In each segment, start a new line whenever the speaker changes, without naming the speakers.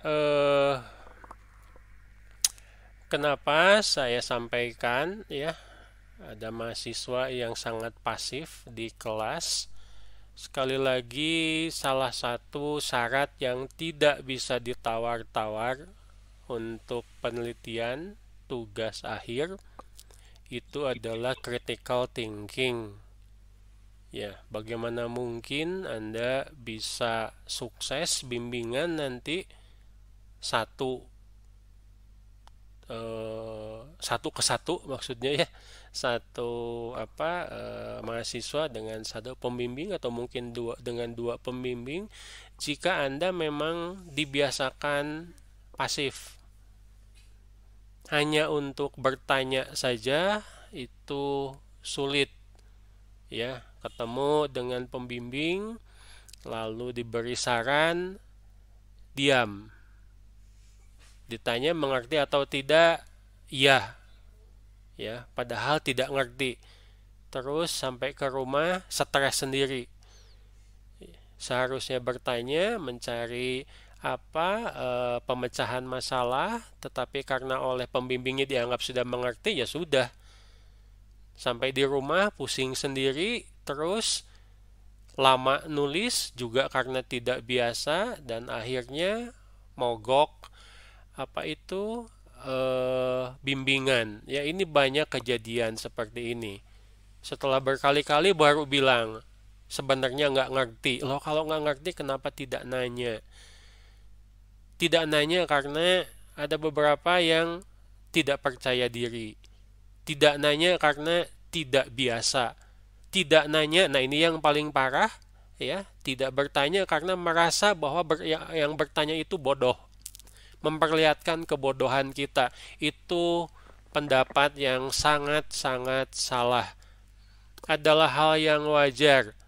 eh, kenapa saya sampaikan ya, ada mahasiswa yang sangat pasif di kelas. Sekali lagi, salah satu syarat yang tidak bisa ditawar-tawar untuk penelitian tugas akhir itu adalah critical thinking. Ya, bagaimana mungkin Anda bisa sukses bimbingan nanti satu satu ke satu maksudnya ya, satu mahasiswa dengan satu pembimbing atau mungkin dua dengan dua pembimbing jika Anda memang dibiasakan pasif hanya untuk bertanya saja itu sulit ya, ketemu dengan pembimbing lalu diberi saran diam, ditanya mengerti atau tidak, iya ya, padahal tidak ngerti. Terus sampai ke rumah stres sendiri. Seharusnya bertanya, mencari pemecahan masalah, tetapi karena oleh pembimbingnya dianggap sudah mengerti, ya sudah. Sampai di rumah pusing sendiri, terus lama nulis juga karena tidak biasa dan akhirnya mogok bimbingan. Ya ini banyak kejadian seperti ini. Setelah berkali-kali baru bilang sebenarnya nggak ngerti. Loh kalau nggak ngerti kenapa tidak nanya? Tidak nanya karena ada beberapa yang tidak percaya diri. Tidak nanya karena tidak biasa. Tidak nanya, nah ini yang paling parah ya, tidak bertanya karena merasa bahwa yang bertanya itu bodoh, memperlihatkan kebodohan kita. Itu pendapat yang sangat-sangat salah. Adalah hal yang wajar.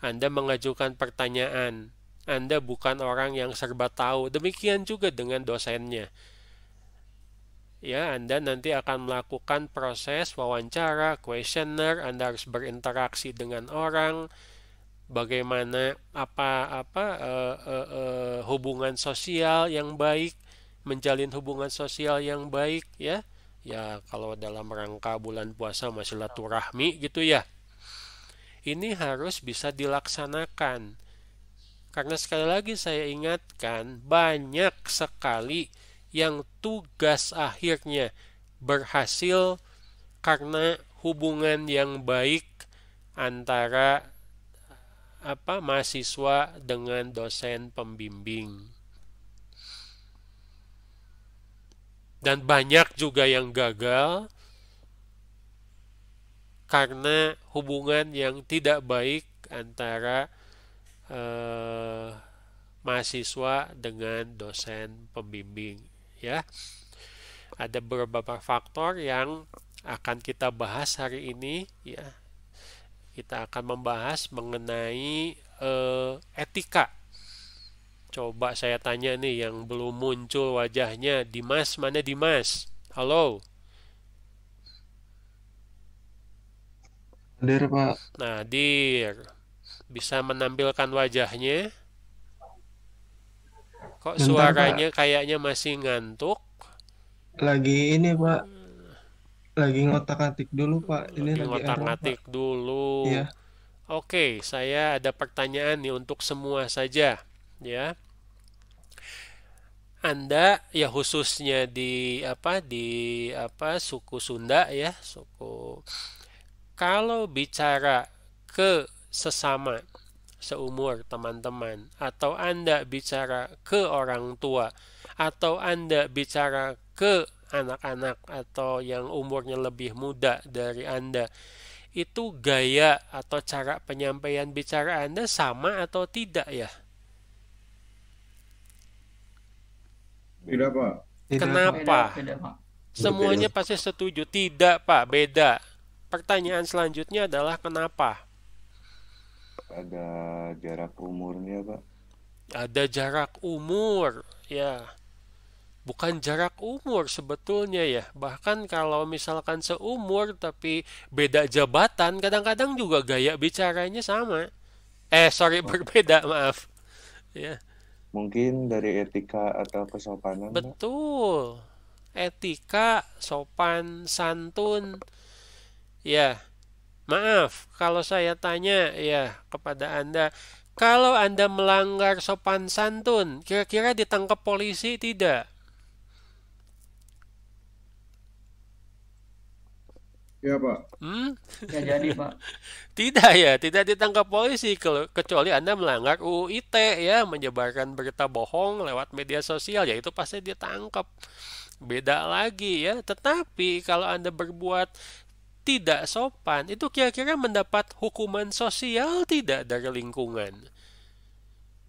Anda mengajukan pertanyaan. Anda bukan orang yang serba tahu. Demikian juga dengan dosennya. Ya, Anda nanti akan melakukan proses wawancara, kuesioner, Anda harus berinteraksi dengan orang, bagaimana hubungan sosial yang baik, menjalin hubungan sosial yang baik ya. Ya, kalau dalam rangka bulan puasa masih silaturahmi gitu ya. Ini harus bisa dilaksanakan. Karena sekali lagi saya ingatkan, banyak sekali yang tugas akhirnya berhasil karena hubungan yang baik antara mahasiswa dengan dosen pembimbing. Dan banyak juga yang gagal karena hubungan yang tidak baik antara mahasiswa dengan dosen pembimbing ya. Ada beberapa faktor yang akan kita bahas hari ini ya. Kita akan membahas mengenai etika. Coba saya tanya nih yang belum muncul wajahnya, Dimas, mana Dimas? Halo.
Hadir Pak,
Nah, Dir, bisa menampilkan wajahnya? Kok
bentar
suaranya
Pak,
kayaknya masih ngantuk?
lagi ini Pak, lagi ngotak-atik dulu Pak, ini
Lagi
lagi error Pak.
ngotak-ngatik dulu.
Iya,
Oke, saya ada pertanyaan nih untuk semua saja, ya. Anda ya khususnya di suku Sunda ya, suku. Kalau bicara ke sesama seumur teman-teman atau Anda bicara ke orang tua atau Anda bicara ke anak-anak atau yang umurnya lebih muda dari Anda, itu gaya atau cara penyampaian bicara Anda sama atau tidak ya?
Beda, Pak.
tidak Pak.
Kenapa?
Beda, Pak.
Semuanya
Berbeda.
pasti setuju. Tidak, Pak, beda. Pertanyaan selanjutnya adalah kenapa?
Ada jarak umurnya, Pak.
Ada jarak umur, ya. Bukan jarak umur sebetulnya ya. Bahkan kalau misalkan seumur tapi beda jabatan, kadang-kadang juga gaya bicaranya sama. Sorry
Oh,
berbeda, maaf. Ya.
Mungkin dari etika atau kesopanan, Pak.
Betul. Etika, sopan, santun. Ya, maaf kalau saya tanya ya kepada Anda, kalau Anda melanggar sopan santun, kira-kira ditangkap polisi tidak?
Iya, Pak.
Hmm?
Ya jadi Pak.
Tidak ya, tidak ditangkap polisi kecuali Anda melanggar UU ITE ya, menyebarkan berita bohong lewat media sosial, ya itu pasti ditangkap. Beda lagi ya. Tetapi kalau Anda berbuat tidak sopan, itu kira-kira mendapat hukuman sosial tidak dari lingkungan?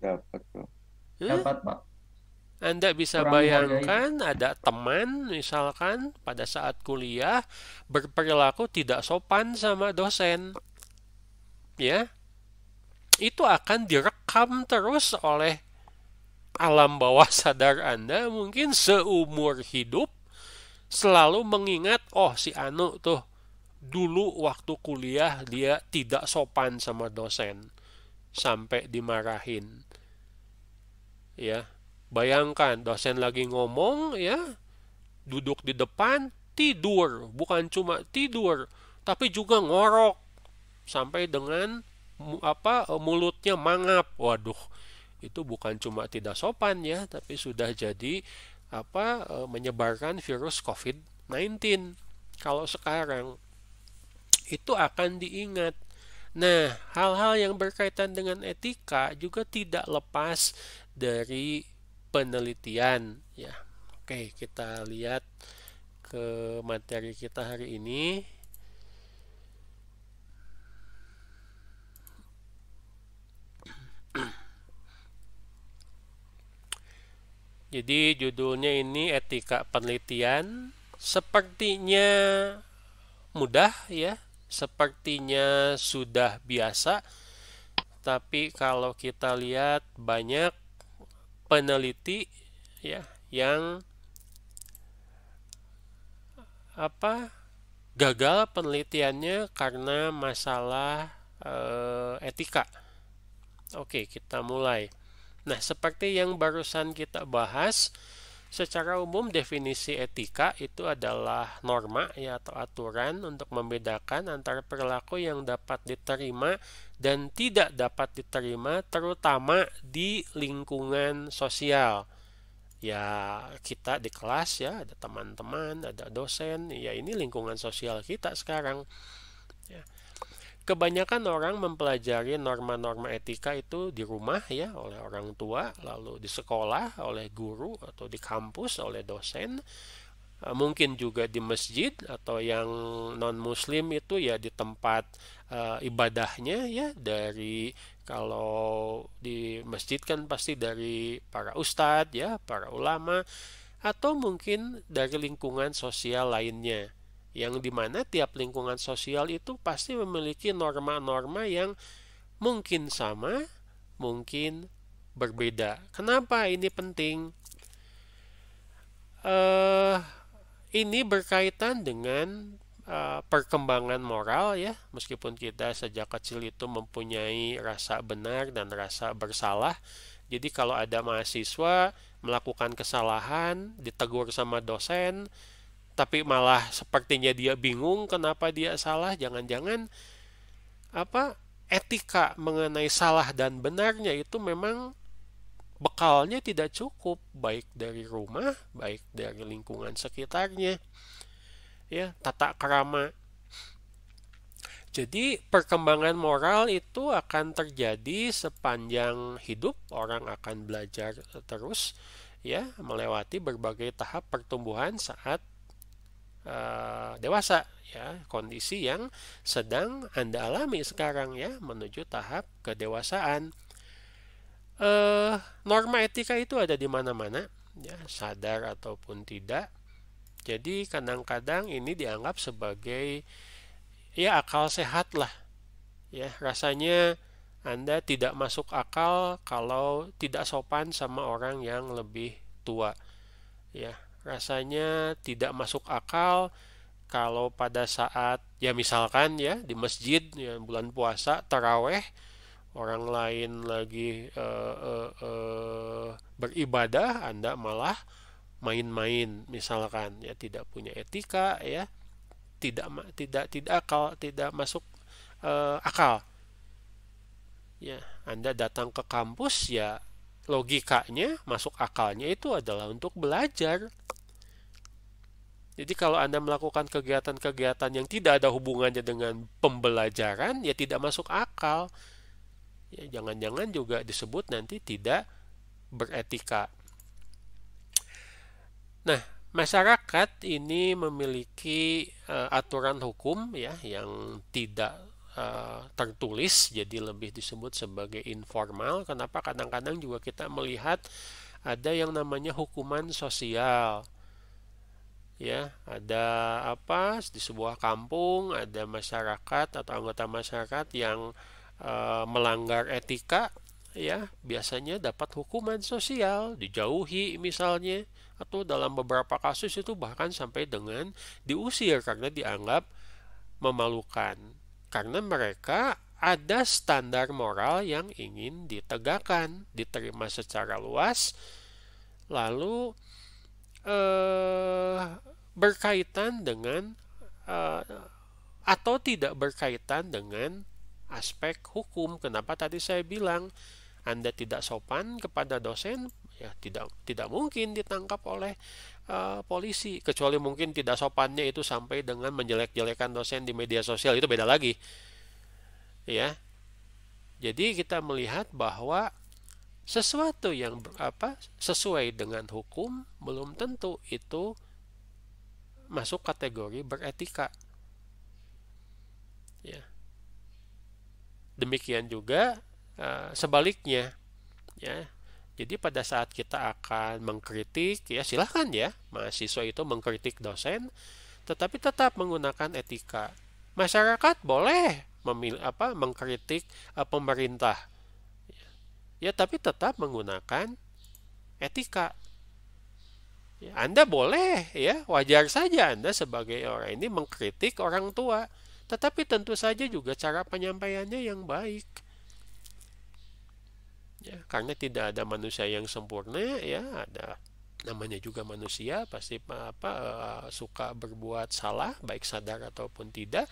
Dapat, Pak.
Hah?
Dapat Pak.
Anda bisa
Kurang menghargai Pak.
bayangkan ada teman misalkan pada saat kuliah berperilaku tidak sopan sama dosen, ya, itu akan direkam terus oleh alam bawah sadar Anda mungkin seumur hidup, selalu mengingat, oh si Anu tuh dulu waktu kuliah dia tidak sopan sama dosen sampai dimarahin. Ya, bayangkan dosen lagi ngomong ya, duduk di depan tidur, bukan cuma tidur tapi juga ngorok sampai dengan mulutnya mangap. Waduh, itu bukan cuma tidak sopan ya, tapi sudah jadi menyebarkan virus COVID-19. Kalau sekarang itu akan diingat. Nah, hal-hal yang berkaitan dengan etika juga tidak lepas dari penelitian ya. Oke, kita lihat ke materi kita hari ini. Jadi judulnya ini etika penelitian. Sepertinya mudah ya, sepertinya sudah biasa. Tapi kalau kita lihat banyak peneliti ya yang gagal penelitiannya karena masalah etika. Oke, kita mulai. Nah, seperti yang barusan kita bahas, secara umum definisi etika itu adalah norma ya atau aturan untuk membedakan antara perilaku yang dapat diterima dan tidak dapat diterima, terutama di lingkungan sosial. Ya, kita di kelas ya, ada teman-teman, ada dosen, ya ini lingkungan sosial kita sekarang. Ya. Kebanyakan orang mempelajari norma-norma etika itu di rumah ya oleh orang tua, lalu di sekolah oleh guru atau di kampus oleh dosen, mungkin juga di masjid atau yang non muslim itu ya di tempat ibadahnya ya, dari kalau di masjid kan pasti dari para ustadz ya, para ulama, atau mungkin dari lingkungan sosial lainnya, yang dimana tiap lingkungan sosial itu pasti memiliki norma-norma yang mungkin sama, mungkin berbeda. Kenapa ini penting? Ini berkaitan dengan perkembangan moral ya, meskipun kita sejak kecil itu mempunyai rasa benar dan rasa bersalah. Jadi kalau ada mahasiswa melakukan kesalahan, ditegur sama dosen, tapi malah sepertinya dia bingung kenapa dia salah, jangan-jangan etika mengenai salah dan benarnya itu memang bekalnya tidak cukup, baik dari rumah, baik dari lingkungan sekitarnya. Ya, tata krama. Jadi perkembangan moral itu akan terjadi sepanjang hidup, orang akan belajar terus ya, melewati berbagai tahap pertumbuhan saat dewasa ya, kondisi yang sedang Anda alami sekarang ya, menuju tahap kedewasaan. Norma etika itu ada di mana-mana ya, sadar ataupun tidak. Jadi kadang-kadang ini dianggap sebagai ya akal sehat lah ya, rasanya Anda tidak masuk akal kalau tidak sopan sama orang yang lebih tua ya, rasanya tidak masuk akal kalau pada saat ya misalkan ya di masjid ya bulan puasa taraweh, orang lain lagi beribadah, Anda malah main-main misalkan, ya tidak punya etika, ya tidak masuk akal. Ya, Anda datang ke kampus, ya logikanya, masuk akalnya itu adalah untuk belajar. Jadi kalau Anda melakukan kegiatan-kegiatan yang tidak ada hubungannya dengan pembelajaran, ya tidak masuk akal. Ya, jangan-jangan juga disebut nanti tidak beretika. Nah, masyarakat ini memiliki aturan hukum, ya yang tidak tertulis, jadi lebih disebut sebagai informal. Kenapa? Kadang-kadang juga kita melihat ada yang namanya hukuman sosial. Ya, ada apa di sebuah kampung, ada masyarakat atau anggota masyarakat yang melanggar etika, ya biasanya dapat hukuman sosial, dijauhi misalnya, atau dalam beberapa kasus itu bahkan sampai dengan diusir karena dianggap memalukan, karena mereka ada standar moral yang ingin ditegakkan, diterima secara luas, lalu berkaitan dengan atau tidak berkaitan dengan aspek hukum. Kenapa tadi saya bilang Anda tidak sopan kepada dosen, ya tidak mungkin ditangkap oleh polisi, kecuali mungkin tidak sopannya itu sampai dengan menjelek-jelekan dosen di media sosial, itu beda lagi. Ya. Jadi kita melihat bahwa sesuatu yang sesuai dengan hukum belum tentu itu masuk kategori beretika. Ya. Demikian juga sebaliknya, ya. Jadi pada saat kita akan mengkritik, ya silahkan ya mahasiswa itu mengkritik dosen, tetapi tetap menggunakan etika. Masyarakat boleh mengkritik pemerintah, ya tapi tetap menggunakan etika. Ya, Anda boleh, ya wajar saja Anda sebagai orang ini mengkritik orang tua, tetapi tentu saja juga cara penyampaiannya yang baik. Ya, karena tidak ada manusia yang sempurna, ya ada namanya juga manusia, pasti suka berbuat salah, baik sadar ataupun tidak.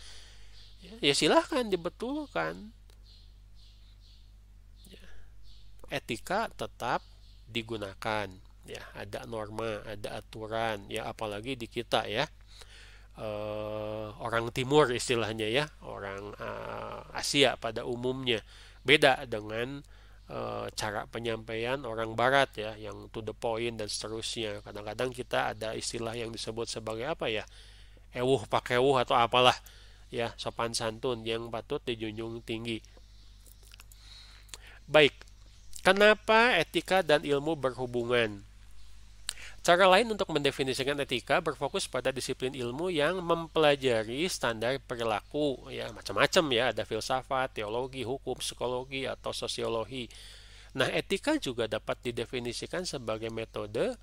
Ya silahkan dibetulkan. Ya, etika tetap digunakan. Ya, ada norma, ada aturan, ya apalagi di kita ya. Orang timur istilahnya ya, orang Asia pada umumnya beda dengan cara penyampaian orang barat ya, yang to the point dan seterusnya. Kadang-kadang kita ada istilah yang disebut sebagai apa ya, ewuh pakewuh atau apalah ya, sopan santun yang patut dijunjung tinggi. Baik, kenapa etika dan ilmu berhubungan? Cara lain untuk mendefinisikan etika berfokus pada disiplin ilmu yang mempelajari standar perilaku, ya macam-macam ya, ada filsafat, teologi, hukum, psikologi atau sosiologi. Nah, etika juga dapat didefinisikan sebagai metode,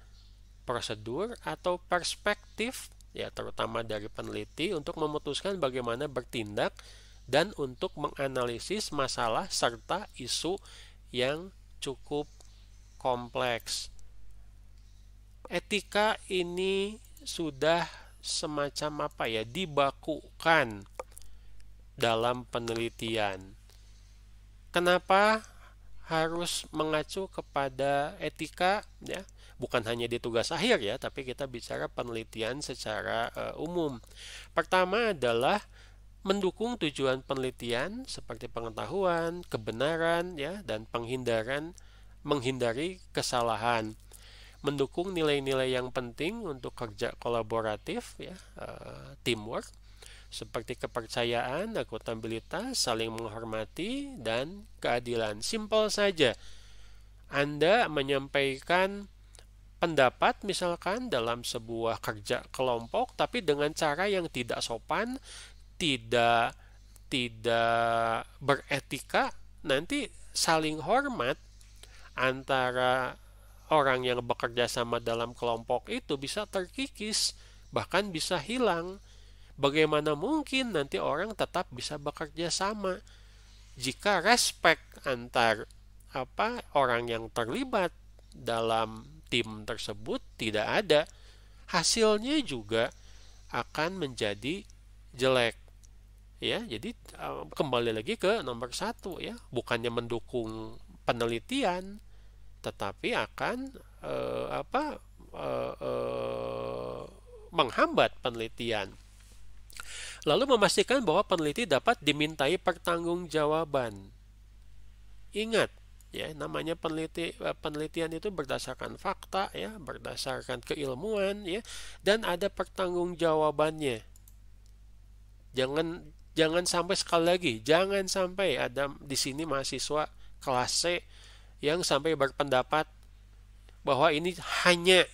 prosedur atau perspektif, ya terutama dari peneliti untuk memutuskan bagaimana bertindak dan untuk menganalisis masalah serta isu yang cukup kompleks. Etika ini sudah semacam apa ya, dibakukan dalam penelitian. Kenapa harus mengacu kepada etika ya? Bukan hanya di tugas akhir ya, tapi kita bicara penelitian secara umum. Pertama adalah mendukung tujuan penelitian seperti pengetahuan, kebenaran ya, dan menghindari kesalahan. Mendukung nilai-nilai yang penting untuk kerja kolaboratif ya, teamwork, seperti kepercayaan, akuntabilitas, saling menghormati, dan keadilan. Simpel saja, Anda menyampaikan pendapat misalkan dalam sebuah kerja kelompok, tapi dengan cara yang tidak sopan, tidak beretika, nanti saling hormat antara orang yang bekerja sama dalam kelompok itu bisa terkikis, bahkan bisa hilang. Bagaimana mungkin nanti orang tetap bisa bekerja sama? jika respect antar orang yang terlibat dalam tim tersebut tidak ada, hasilnya juga akan menjadi jelek. Ya, jadi kembali lagi ke nomor 1 ya, bukannya mendukung penelitian, tetapi akan menghambat penelitian. Lalu memastikan bahwa peneliti dapat dimintai pertanggungjawaban. Ingat, ya, namanya penelitian itu berdasarkan fakta, ya, berdasarkan keilmuan, ya, dan ada pertanggungjawabannya. Jangan sampai, sekali lagi, jangan sampai ada di sini mahasiswa kelas C yang sampai berpendapat bahwa ini hanya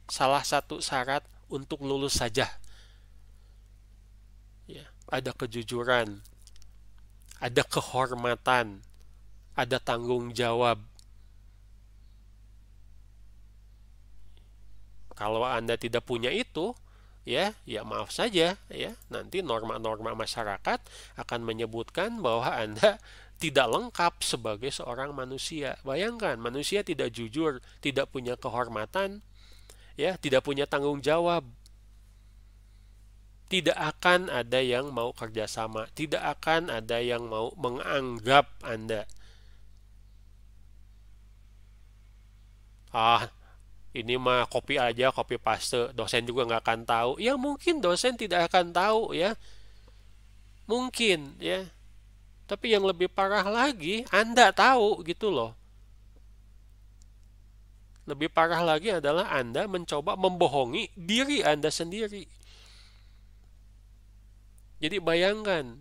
salah satu syarat untuk lulus saja. Ya, ada kejujuran, ada kehormatan, ada tanggung jawab. Kalau Anda tidak punya itu, ya maaf saja, ya, nanti norma-norma masyarakat akan menyebutkan bahwa Anda tidak lengkap sebagai seorang manusia. Bayangkan, manusia tidak jujur, tidak punya kehormatan, ya, tidak punya tanggung jawab. Tidak akan ada yang mau kerjasama, tidak akan ada yang mau menganggap Anda. Ini mah copy aja, copy paste, dosen juga nggak akan tahu. Ya mungkin dosen tidak akan tahu, ya, mungkin, ya. Tapi yang lebih parah lagi, Anda tahu gitu loh. Lebih parah lagi adalah Anda mencoba membohongi diri Anda sendiri. Jadi bayangkan,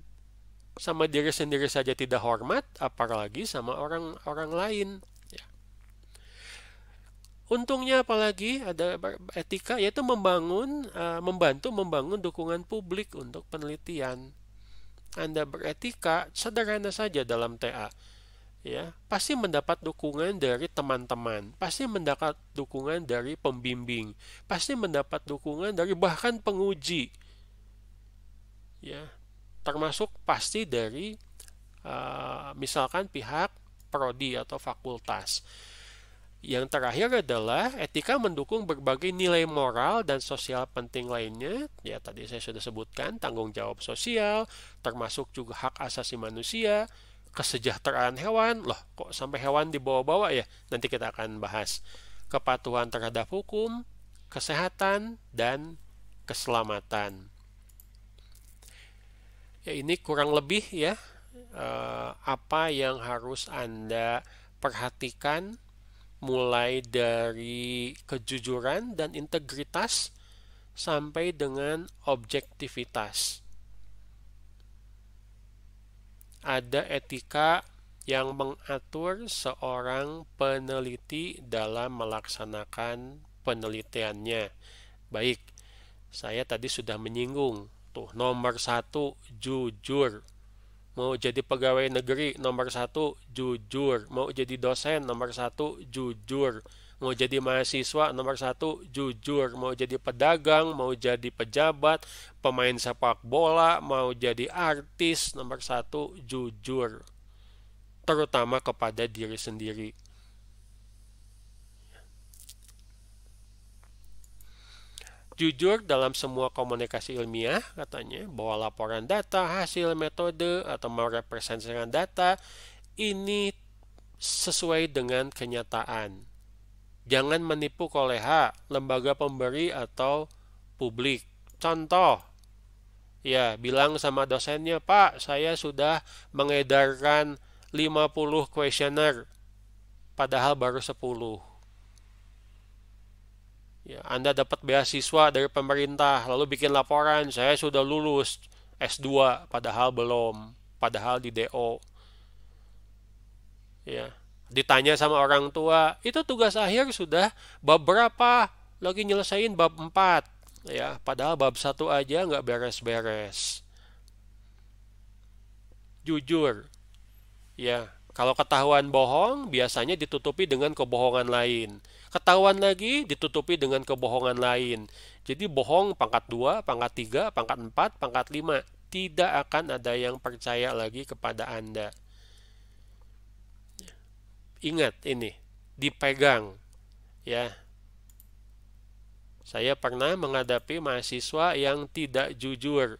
sama diri sendiri saja tidak hormat, apalagi sama orang lain. Ya. Untungnya apalagi ada etika, yaitu membantu membangun dukungan publik untuk penelitian. Anda beretika, sederhana saja dalam TA. Ya, pasti mendapat dukungan dari teman-teman, pasti mendapat dukungan dari pembimbing, pasti mendapat dukungan dari bahkan penguji. Ya, termasuk pasti dari misalkan pihak prodi atau fakultas. Yang terakhir adalah etika mendukung berbagai nilai moral dan sosial penting lainnya. Ya, tadi saya sudah sebutkan tanggung jawab sosial, termasuk juga hak asasi manusia, kesejahteraan hewan. Loh, kok sampai hewan dibawa-bawa ya? Nanti kita akan bahas. Kepatuhan terhadap hukum, kesehatan, dan keselamatan. Ya, ini kurang lebih ya apa yang harus Anda perhatikan, mulai dari kejujuran dan integritas sampai dengan objektivitas. Ada etika yang mengatur seorang peneliti dalam melaksanakan penelitiannya. Baik, saya tadi sudah menyinggung tuh, nomor 1 jujur. Mau jadi pegawai negeri, nomor 1 jujur. Mau jadi dosen, nomor 1 jujur. Mau jadi mahasiswa, nomor 1 jujur. Mau jadi pedagang, mau jadi pejabat, pemain sepak bola, mau jadi artis, nomor 1 jujur. Terutama kepada diri sendiri. Jujur dalam semua komunikasi ilmiah, katanya, bahwa laporan data, hasil metode, atau merepresentasikan data, ini sesuai dengan kenyataan. Jangan menipu koleha, lembaga pemberi, atau publik. Contoh, ya, bilang sama dosennya, Pak, saya sudah mengedarkan 50 kuesioner, padahal baru 10. Ya, Anda dapat beasiswa dari pemerintah, lalu bikin laporan, saya sudah lulus S2, padahal belum, padahal di DO. Ya, ditanya sama orang tua, itu tugas akhir sudah bab berapa? Lagi nyelesain bab 4. Ya, padahal bab 1 aja nggak beres-beres. Jujur. Ya, kalau ketahuan bohong, biasanya ditutupi dengan kebohongan lain. Ketahuan lagi, ditutupi dengan kebohongan lain. Jadi bohong pangkat 2, pangkat 3, pangkat 4, pangkat 5. Tidak akan ada yang percaya lagi kepada Anda. Ingat ini, dipegang ya. Saya pernah menghadapi mahasiswa yang tidak jujur.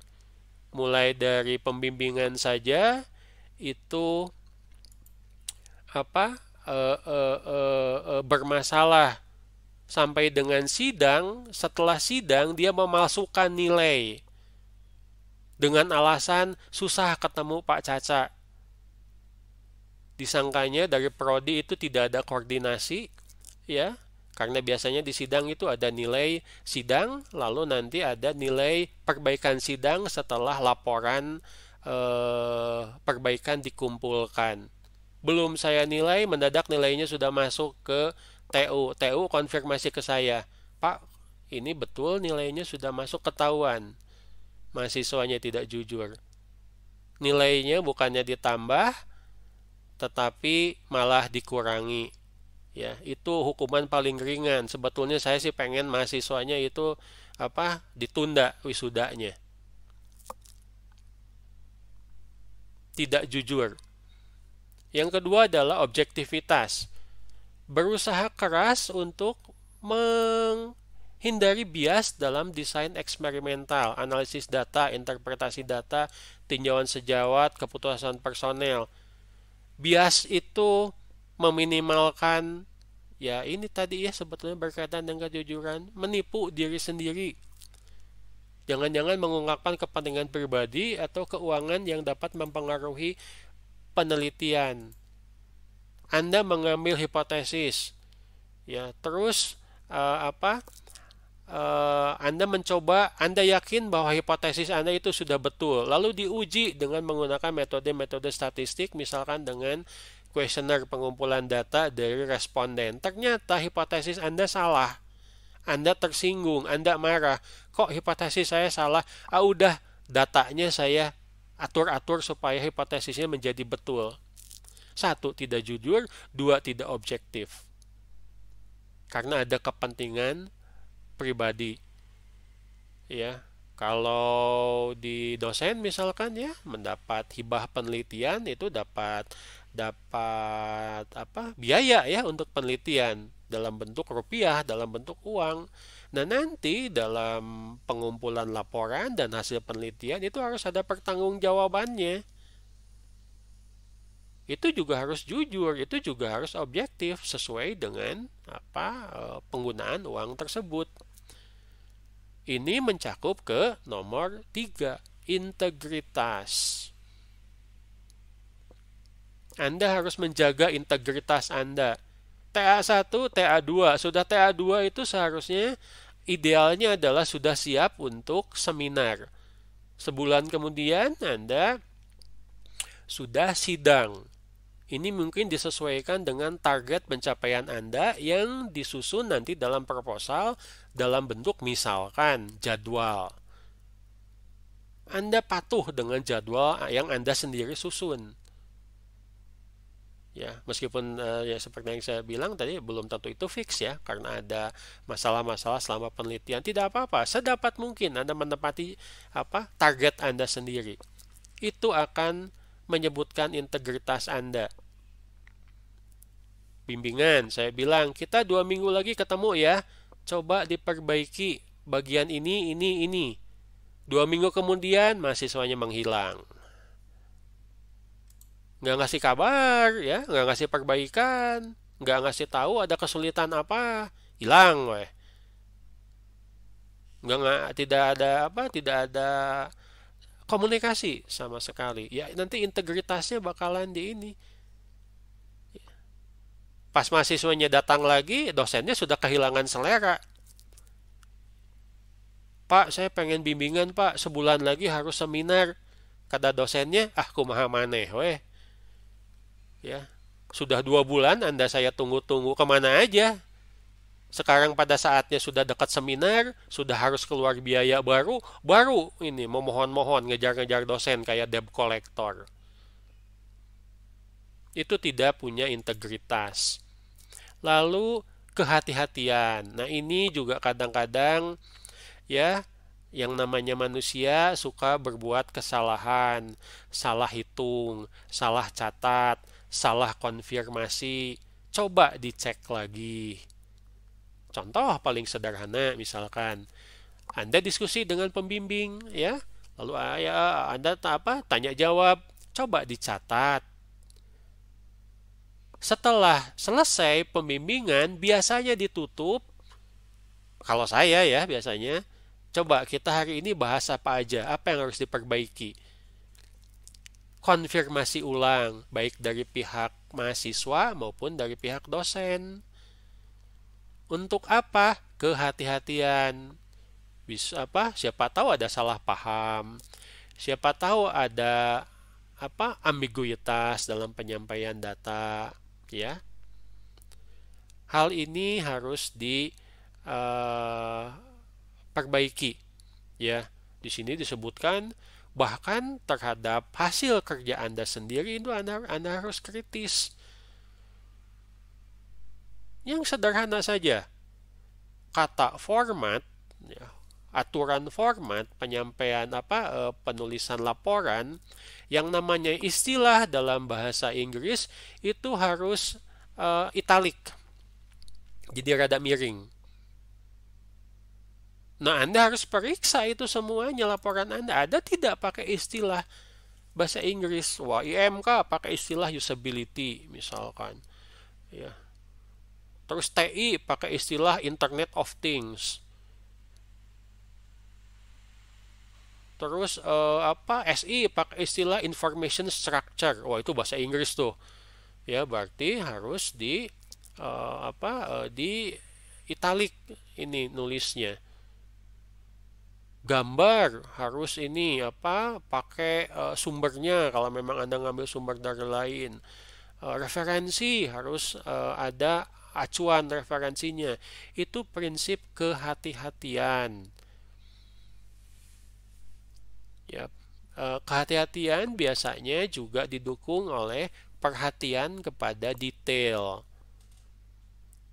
Mulai dari pembimbingan saja itu apa bermasalah, sampai dengan sidang. Setelah sidang dia memalsukan nilai dengan alasan susah ketemu Pak Caca. Disangkanya dari prodi itu tidak ada koordinasi ya, karena biasanya di sidang itu ada nilai sidang, lalu nanti ada nilai perbaikan sidang setelah laporan perbaikan dikumpulkan. Belum saya nilai, mendadak nilainya sudah masuk ke TU. TU konfirmasi ke saya, Pak, ini betul nilainya sudah masuk, ketahuan mahasiswanya tidak jujur. Nilainya bukannya ditambah, tetapi malah dikurangi. Ya, itu hukuman paling ringan. Sebetulnya saya sih pengen mahasiswanya itu ditunda wisudanya. Tidak jujur. Yang kedua adalah objektivitas. Berusaha keras untuk menghindari bias dalam desain eksperimental, analisis data, interpretasi data, tinjauan sejawat, keputusan personel. Bias itu meminimalkan, ya ini tadi ya sebetulnya berkaitan dengan kejujuran, menipu diri sendiri. Jangan-jangan mengungkapkan kepentingan pribadi atau keuangan yang dapat mempengaruhi penelitian. Anda mengambil hipotesis, ya terus Anda mencoba, Anda yakin bahwa hipotesis Anda itu sudah betul, lalu diuji dengan menggunakan metode-metode statistik, misalkan dengan kuesioner pengumpulan data dari responden. Ternyata hipotesis Anda salah. Anda tersinggung, Anda marah. Kok hipotesis saya salah? Udah, datanya saya atur-atur supaya hipotesisnya menjadi betul. 1. Tidak jujur. 2. Tidak objektif. Karena ada kepentingan pribadi. Ya, kalau di dosen misalkan ya, mendapat hibah penelitian itu dapat biaya ya untuk penelitian dalam bentuk rupiah, dalam bentuk uang. Nah, nanti dalam pengumpulan laporan dan hasil penelitian itu harus ada pertanggungjawabannya. Itu juga harus jujur, itu juga harus objektif sesuai dengan penggunaan uang tersebut. Ini mencakup ke nomor 3, integritas. Anda harus menjaga integritas Anda. TA1, TA2. Sudah TA2 itu seharusnya idealnya adalah sudah siap untuk seminar. Sebulan kemudian Anda sudah sidang. Ini mungkin disesuaikan dengan target pencapaian Anda yang disusun nanti dalam proposal dalam bentuk misalkan jadwal. Anda patuh dengan jadwal yang Anda sendiri susun. Ya, meskipun ya seperti yang saya bilang tadi belum tentu itu fix ya, karena ada masalah-masalah selama penelitian. Tidak apa-apa, sedapat mungkin Anda menepati target Anda sendiri. Itu akan menyebutkan integritas Anda. Bimbingan, saya bilang kita 2 minggu lagi ketemu ya, coba diperbaiki bagian ini. 2 minggu kemudian mahasiswanya menghilang. Nggak ngasih kabar ya, nggak ngasih perbaikan, nggak ngasih tahu ada kesulitan apa, hilang weh. Tidak ada komunikasi sama sekali. Ya nanti integritasnya bakalan di ini. Pas mahasiswanya datang lagi, dosennya sudah kehilangan selera. Pak, saya pengen bimbingan Pak, sebulan lagi harus seminar. Kata dosennya, kumaha maneh weh. Ya, sudah 2 bulan Anda saya tunggu-tunggu, kemana aja? Sekarang pada saatnya sudah dekat seminar, sudah harus keluar biaya baru ini memohon-mohon ngejar-ngejar dosen kayak debt collector. Itu tidak punya integritas. Lalu kehati-hatian. Nah, ini juga kadang-kadang ya yang namanya manusia suka berbuat kesalahan, salah hitung, salah catat, salah konfirmasi. coba dicek lagi. Contoh paling sederhana, misalkan Anda diskusi dengan pembimbing, ya, lalu Anda tanya jawab, coba dicatat. Setelah selesai pembimbingan, biasanya ditutup. Kalau saya ya biasanya, coba kita hari ini bahas apa aja, apa yang harus diperbaiki. Konfirmasi ulang, baik dari pihak mahasiswa maupun dari pihak dosen. Untuk apa? Kehati-hatian. Siapa tahu ada salah paham. Siapa tahu ada ambiguitas dalam penyampaian data, ya. Hal ini harus diperbaiki, ya. Di sini disebutkan bahkan terhadap hasil kerja Anda sendiri itu Anda harus kritis. Yang sederhana saja, kata format, ya, aturan format penyampaian penulisan laporan, yang namanya istilah dalam bahasa Inggris itu harus italik, jadi rada miring. Nah, Anda harus periksa itu semuanya laporan Anda. Ada tidak pakai istilah bahasa Inggris? Wah, IMK pakai istilah usability misalkan, ya. Terus TI pakai istilah Internet of Things. Terus SI pakai istilah Information Structure. Wah, itu bahasa Inggris tuh. Ya, berarti harus di italik ini nulisnya. Gambar harus ini pakai sumbernya kalau memang Anda ngambil sumber dari lain. Referensi harus ada acuan referensinya. Itu prinsip kehati-hatian. Ya, kehati-hatian biasanya juga didukung oleh perhatian kepada detail.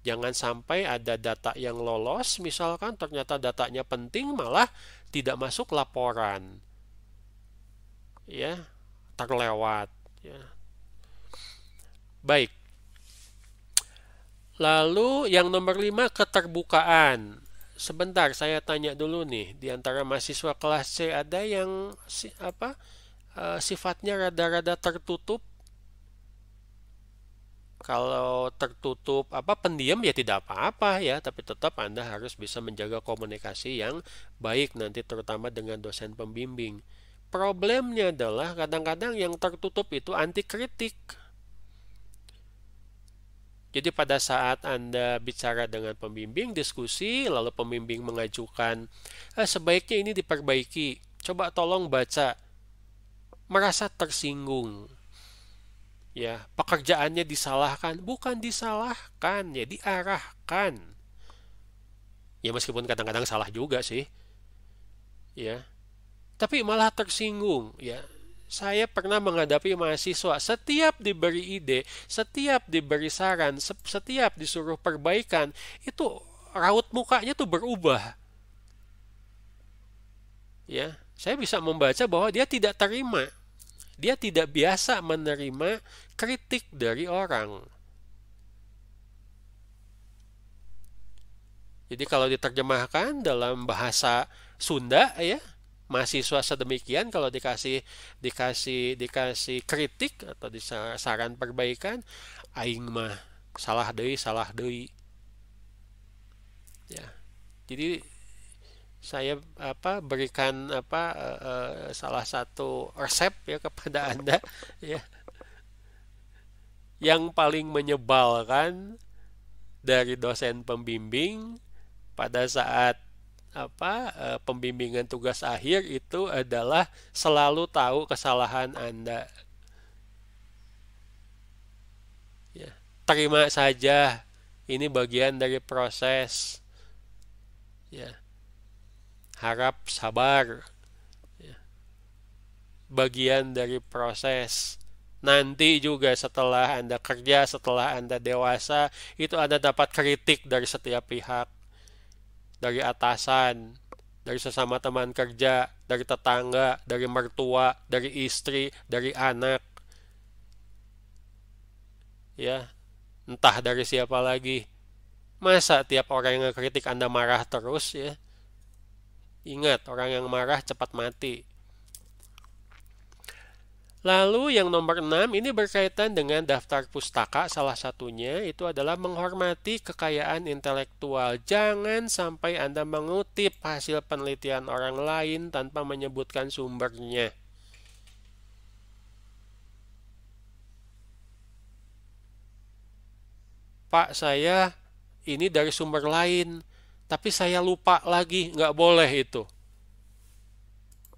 Jangan sampai ada data yang lolos, misalkan ternyata datanya penting malah tidak masuk laporan. Ya, terlewat, ya. Baik. Lalu yang nomor 5, keterbukaan. Sebentar, saya tanya dulu nih, di antara mahasiswa kelas C ada yang sifatnya rada-rada tertutup? Kalau tertutup pendiam ya tidak apa-apa ya, tapi tetap Anda harus bisa menjaga komunikasi yang baik nanti terutama dengan dosen pembimbing. Problemnya adalah kadang-kadang yang tertutup itu anti kritik. Jadi pada saat Anda bicara dengan pembimbing, diskusi, lalu pembimbing mengajukan, sebaiknya ini diperbaiki, coba tolong baca, merasa tersinggung. Ya, pekerjaannya disalahkan, bukan disalahkan, ya diarahkan. Ya meskipun kadang-kadang salah juga sih. Ya. Tapi malah tersinggung, ya. Saya pernah menghadapi mahasiswa, setiap diberi ide, setiap diberi saran, setiap disuruh perbaikan, itu raut mukanya tuh berubah. Ya, saya bisa membaca bahwa dia tidak terima. Dia tidak biasa menerima kritik dari orang. Jadi kalau diterjemahkan dalam bahasa Sunda, ya, mahasiswa sedemikian kalau dikasih kritik atau saran perbaikan, aing mah salah deui. Ya. Jadi saya berikan salah satu resep ya kepada Anda, ya. Yang paling menyebalkan dari dosen pembimbing pada saat pembimbingan tugas akhir itu adalah selalu tahu kesalahan Anda. Ya, terima saja, ini bagian dari proses. Ya, harap sabar. Ya, bagian dari proses. Nanti juga setelah Anda kerja, setelah Anda dewasa, itu Anda dapat kritik dari setiap pihak. Dari atasan, dari sesama teman kerja, dari tetangga, dari mertua, dari istri, dari anak. Ya. entah dari siapa lagi. Masa tiap orang yang ngekritik Anda marah terus ya? Ingat, orang yang marah cepat mati. Lalu yang nomor 6 ini berkaitan dengan daftar pustaka. Salah satunya itu adalah menghormati kekayaan intelektual. Jangan sampai Anda mengutip hasil penelitian orang lain tanpa menyebutkan sumbernya. Pak, saya ini dari sumber lain, tapi saya lupa lagi. Nggak boleh itu.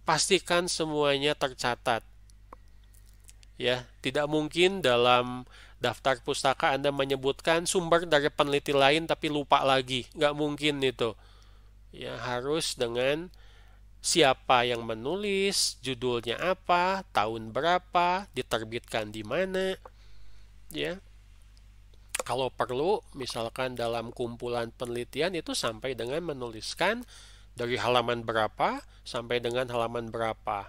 Pastikan semuanya tercatat. Ya, tidak mungkin dalam daftar pustaka Anda menyebutkan sumber dari peneliti lain tapi lupa lagi. Nggak mungkin itu. Ya, harus dengan siapa yang menulis, judulnya apa, tahun berapa, diterbitkan di mana. Ya. Kalau perlu, misalkan dalam kumpulan penelitian itu sampai dengan menuliskan dari halaman berapa sampai dengan halaman berapa.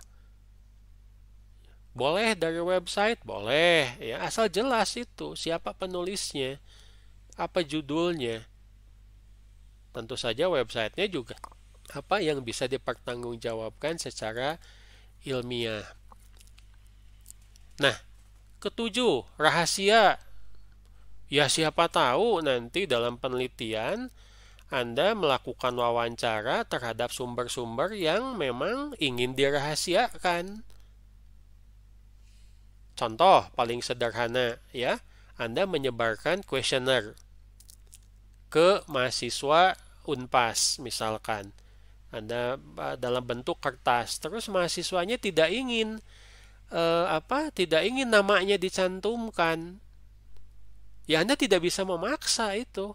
Boleh dari website, boleh ya, asal jelas itu siapa penulisnya, apa judulnya. Tentu saja websitenya juga apa yang bisa dipertanggungjawabkan secara ilmiah. Nah, ketujuh, rahasia. Ya siapa tahu nanti dalam penelitian Anda melakukan wawancara terhadap sumber-sumber yang memang ingin dirahasiakan. Contoh paling sederhana ya, Anda menyebarkan kuesioner ke mahasiswa Unpas misalkan. Anda dalam bentuk kertas, terus mahasiswanya tidak ingin tidak ingin namanya dicantumkan. Ya Anda tidak bisa memaksa itu.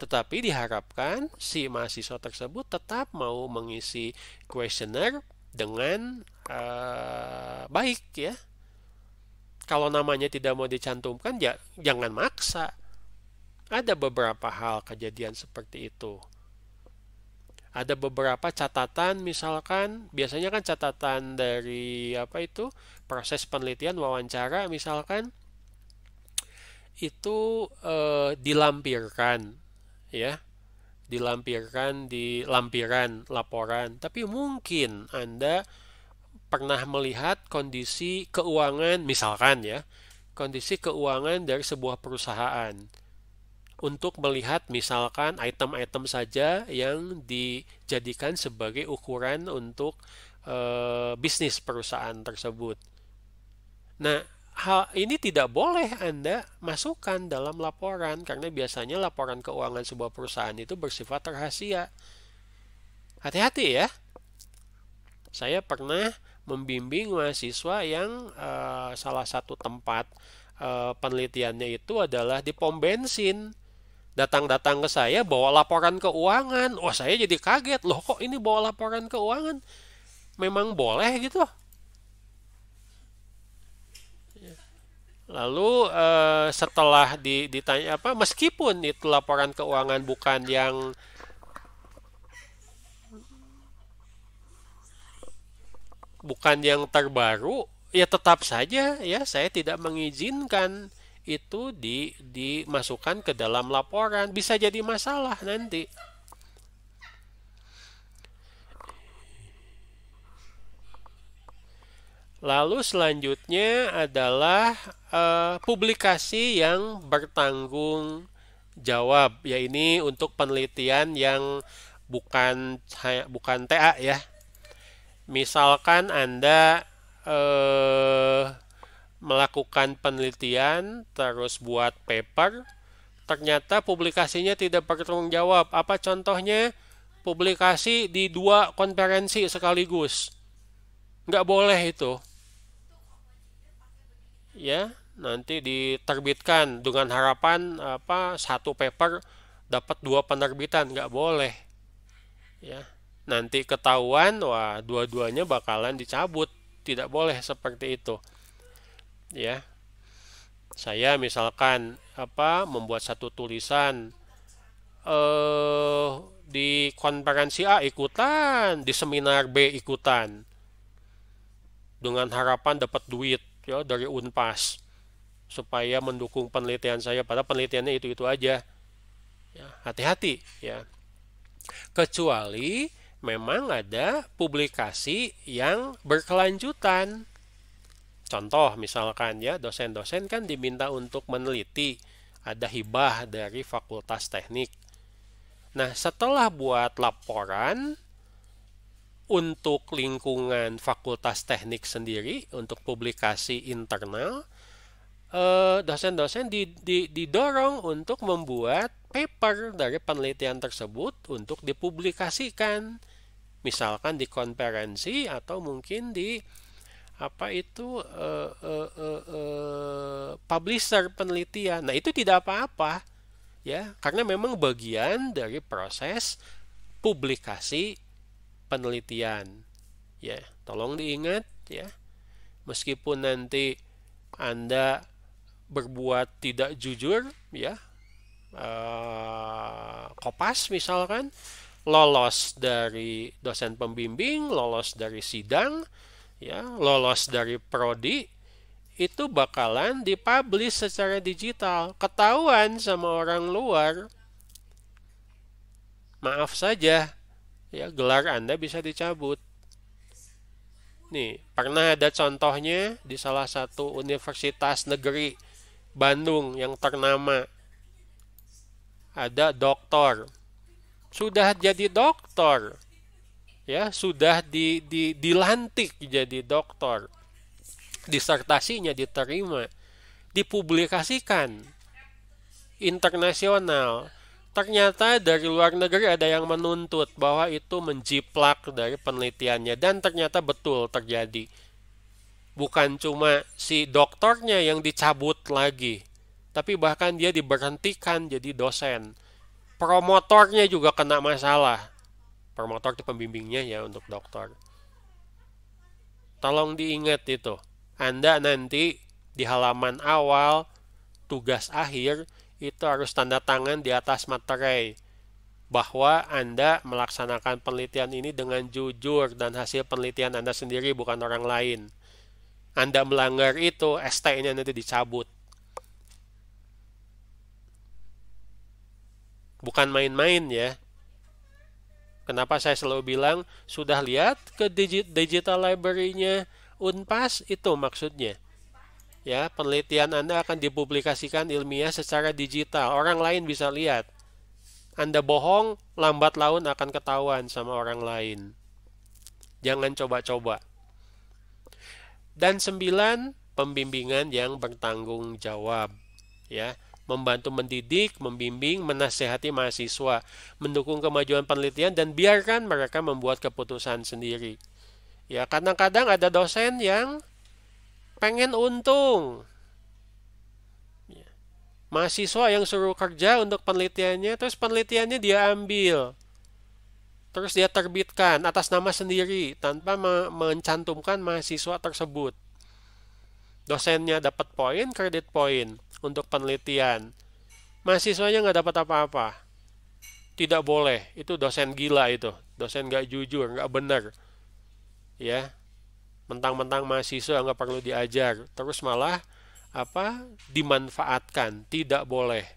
Tetapi diharapkan si mahasiswa tersebut tetap mau mengisi kuesioner dengan baik ya. Kalau namanya tidak mau dicantumkan ya jangan maksa. Ada beberapa hal kejadian seperti itu. Ada beberapa catatan misalkan, biasanya kan catatan dari proses penelitian wawancara misalkan itu dilampirkan ya. Dilampirkan di lampiran laporan, tapi mungkin Anda pernah melihat kondisi keuangan misalkan ya, kondisi keuangan dari sebuah perusahaan untuk melihat misalkan item-item saja yang dijadikan sebagai ukuran untuk bisnis perusahaan tersebut. Nah, hal ini tidak boleh Anda masukkan dalam laporan karena biasanya laporan keuangan sebuah perusahaan itu bersifat rahasia. Hati-hati ya. Saya pernah membimbing mahasiswa yang salah satu tempat penelitiannya itu adalah di pom bensin. Datang-datang ke saya bawa laporan keuangan. Wah, saya jadi kaget. Loh, kok ini bawa laporan keuangan? Memang boleh gitu? Lalu setelah ditanya meskipun itu laporan keuangan bukan yang terbaru, ya tetap saja ya saya tidak mengizinkan itu dimasukkan ke dalam laporan. Bisa jadi masalah nanti. Lalu selanjutnya adalah publikasi yang bertanggung jawab. Ya ini untuk penelitian yang bukan TA ya. Misalkan Anda melakukan penelitian terus buat paper, ternyata publikasinya tidak bertanggung jawab. Apa contohnya? Publikasi di 2 konferensi sekaligus. Nggak boleh itu. Ya, nanti diterbitkan dengan harapan satu paper dapat 2 penerbitan, nggak boleh. Ya. Nanti ketahuan, wah dua-duanya bakalan dicabut. Tidak boleh seperti itu. Ya. Saya misalkan membuat satu tulisan di konferensi A ikutan, di seminar B ikutan. Dengan harapan dapat duit ya dari Unpas. supaya mendukung penelitian saya, padahal penelitiannya itu aja. Ya, hati-hati ya. Kecuali memang ada publikasi yang berkelanjutan. Contoh misalkan ya, dosen-dosen kan diminta untuk meneliti, ada hibah dari Fakultas Teknik. Nah, setelah buat laporan untuk lingkungan Fakultas Teknik sendiri, untuk publikasi internal, dosen-dosen didorong untuk membuat paper dari penelitian tersebut untuk dipublikasikan. Misalkan di konferensi atau mungkin di publisher penelitian. Nah, itu tidak apa-apa ya, karena memang bagian dari proses publikasi penelitian. Ya, tolong diingat ya. Meskipun nanti Anda berbuat tidak jujur ya, kopas misalkan, lolos dari dosen pembimbing, lolos dari sidang ya, lolos dari prodi, itu bakalan dipublish secara digital, ketahuan sama orang luar, maaf saja ya, gelar Anda bisa dicabut. Nih, pernah ada contohnya di salah satu universitas negeri Bandung yang ternama. Ada doktor, sudah jadi doktor ya, sudah dilantik jadi doktor, disertasinya diterima, dipublikasikan internasional. Ternyata dari luar negeri ada yang menuntut bahwa itu menjiplak dari penelitiannya, dan ternyata betul terjadi. Bukan cuma si doktornya yang dicabut lagi, tapi bahkan dia diberhentikan jadi dosen. Promotornya juga kena masalah. Promotor itu pembimbingnya ya untuk dokter. Tolong diingat itu. Anda nanti di halaman awal tugas akhir itu harus tanda tangan di atas materai bahwa Anda melaksanakan penelitian ini dengan jujur dan hasil penelitian Anda sendiri, bukan orang lain. Anda melanggar itu, ST-nya nanti dicabut. Bukan main-main ya. Kenapa saya selalu bilang, sudah lihat ke digital library-nya Unpas, itu maksudnya. Ya, penelitian Anda akan dipublikasikan ilmiah secara digital. Orang lain bisa lihat. Anda bohong, lambat laun akan ketahuan sama orang lain. Jangan coba-coba. Dan 9, pembimbingan yang bertanggung jawab. Ya, membantu mendidik, membimbing, menasehati mahasiswa, mendukung kemajuan penelitian, dan biarkan mereka membuat keputusan sendiri. Ya, kadang-kadang ada dosen yang pengen untung. Mahasiswa yang suruh kerja untuk penelitiannya, terus penelitiannya dia ambil. Terus dia terbitkan atas nama sendiri tanpa mencantumkan mahasiswa tersebut. Dosennya dapat poin, kredit poin untuk penelitian. Mahasiswanya nggak dapat apa-apa. Tidak boleh, itu dosen gila itu. Dosen nggak jujur, nggak benar. Ya, mentang-mentang mahasiswa nggak perlu diajar, terus malah dimanfaatkan. Tidak boleh.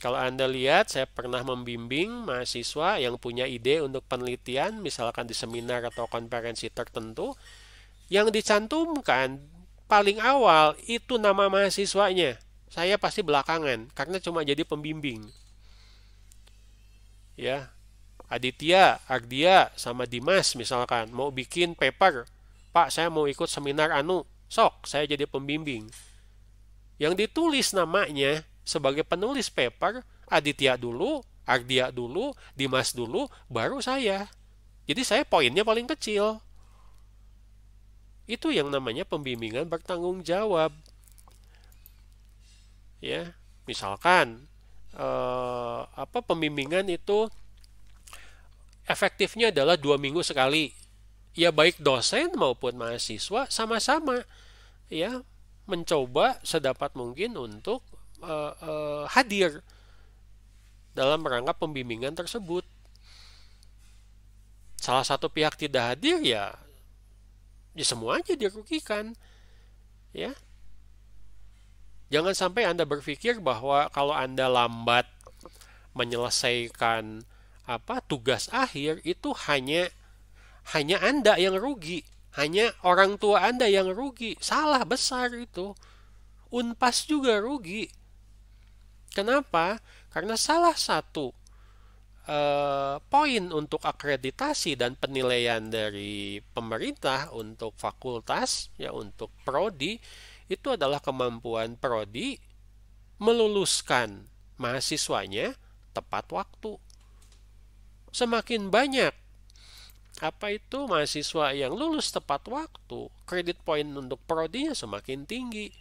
Kalau Anda lihat, saya pernah membimbing mahasiswa yang punya ide untuk penelitian, misalkan di seminar atau konferensi tertentu, yang dicantumkan paling awal itu nama mahasiswanya. Saya pasti belakangan, karena cuma jadi pembimbing. Ya, Aditya, Ardia, sama Dimas misalkan mau bikin paper, Pak, saya mau ikut seminar sok, saya jadi pembimbing. Yang ditulis namanya sebagai penulis paper, Aditya dulu, Ardia dulu, Dimas dulu, baru saya. Jadi saya poinnya paling kecil. Itu yang namanya pembimbingan bertanggung jawab. Ya, misalkan pembimbingan itu efektifnya adalah 2 minggu sekali. Ya, baik dosen maupun mahasiswa sama-sama ya mencoba sedapat mungkin untuk hadir dalam rangka pembimbingan tersebut. Salah satu pihak tidak hadir, ya semuanya dirugikan. Ya, Jangan sampai Anda berpikir bahwa kalau Anda lambat menyelesaikan tugas akhir itu hanya Anda yang rugi, hanya orang tua Anda yang rugi. Salah besar itu. Unpas juga rugi. Kenapa? Karena salah satu poin untuk akreditasi dan penilaian dari pemerintah untuk fakultas, ya untuk prodi, itu adalah kemampuan prodi meluluskan mahasiswanya tepat waktu. Semakin banyak mahasiswa yang lulus tepat waktu, kredit poin untuk prodinya semakin tinggi.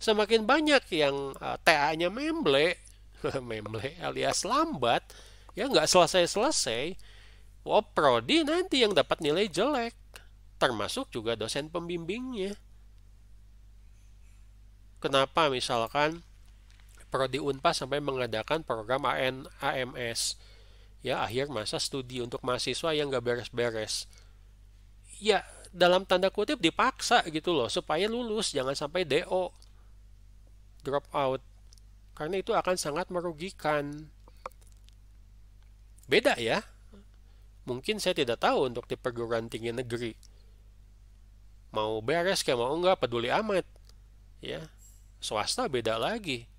Semakin banyak yang TA-nya memble, memble alias lambat, ya nggak selesai-selesai, prodi nanti yang dapat nilai jelek, termasuk juga dosen pembimbingnya. Kenapa misalkan prodi Unpas sampai mengadakan program AMS, ya akhir masa studi untuk mahasiswa yang nggak beres-beres? Ya dalam tanda kutip dipaksa gitu loh, supaya lulus, jangan sampai DO, drop out, karena itu akan sangat merugikan. Beda ya, mungkin saya tidak tahu untuk di perguruan tinggi negeri, mau beres kayak mau enggak peduli amat, ya. Swasta beda lagi.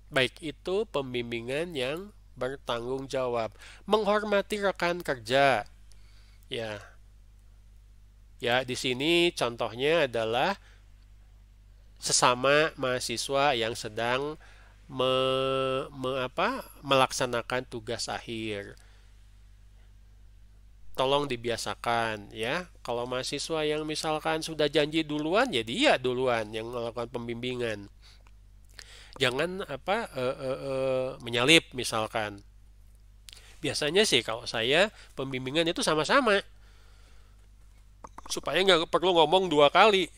Baik itu pembimbingan yang bertanggung jawab, menghormati rekan kerja, ya. Ya di sini contohnya adalah sesama mahasiswa yang sedang melaksanakan tugas akhir. Tolong dibiasakan ya. Kalau mahasiswa yang misalkan sudah janji duluan, ya dia duluan yang melakukan pembimbingan. Jangan menyalip misalkan. Biasanya sih kalau saya pembimbingan itu sama-sama, supaya nggak perlu ngomong dua kali,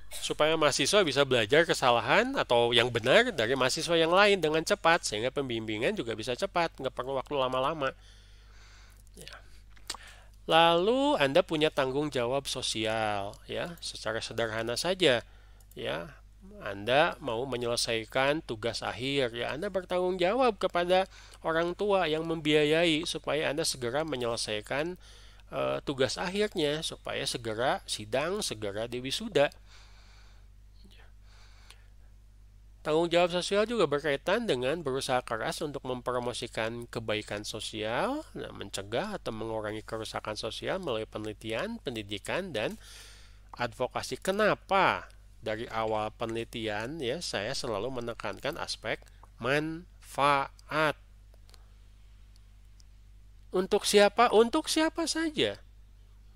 supaya mahasiswa bisa belajar kesalahan atau yang benar dari mahasiswa yang lain dengan cepat, sehingga pembimbingan juga bisa cepat, nggak perlu waktu lama-lama. Ya. Lalu Anda punya tanggung jawab sosial, ya, secara sederhana saja, ya. Anda mau menyelesaikan tugas akhir, ya Anda bertanggung jawab kepada orang tua yang membiayai supaya Anda segera menyelesaikan tugas akhirnya, supaya segera sidang, segera diwisuda. Tanggung jawab sosial juga berkaitan dengan berusaha keras untuk mempromosikan kebaikan sosial, mencegah atau mengurangi kerusakan sosial melalui penelitian, pendidikan, dan advokasi. Kenapa? Dari awal penelitian ya saya selalu menekankan aspek manfaat. Untuk siapa? Untuk siapa saja.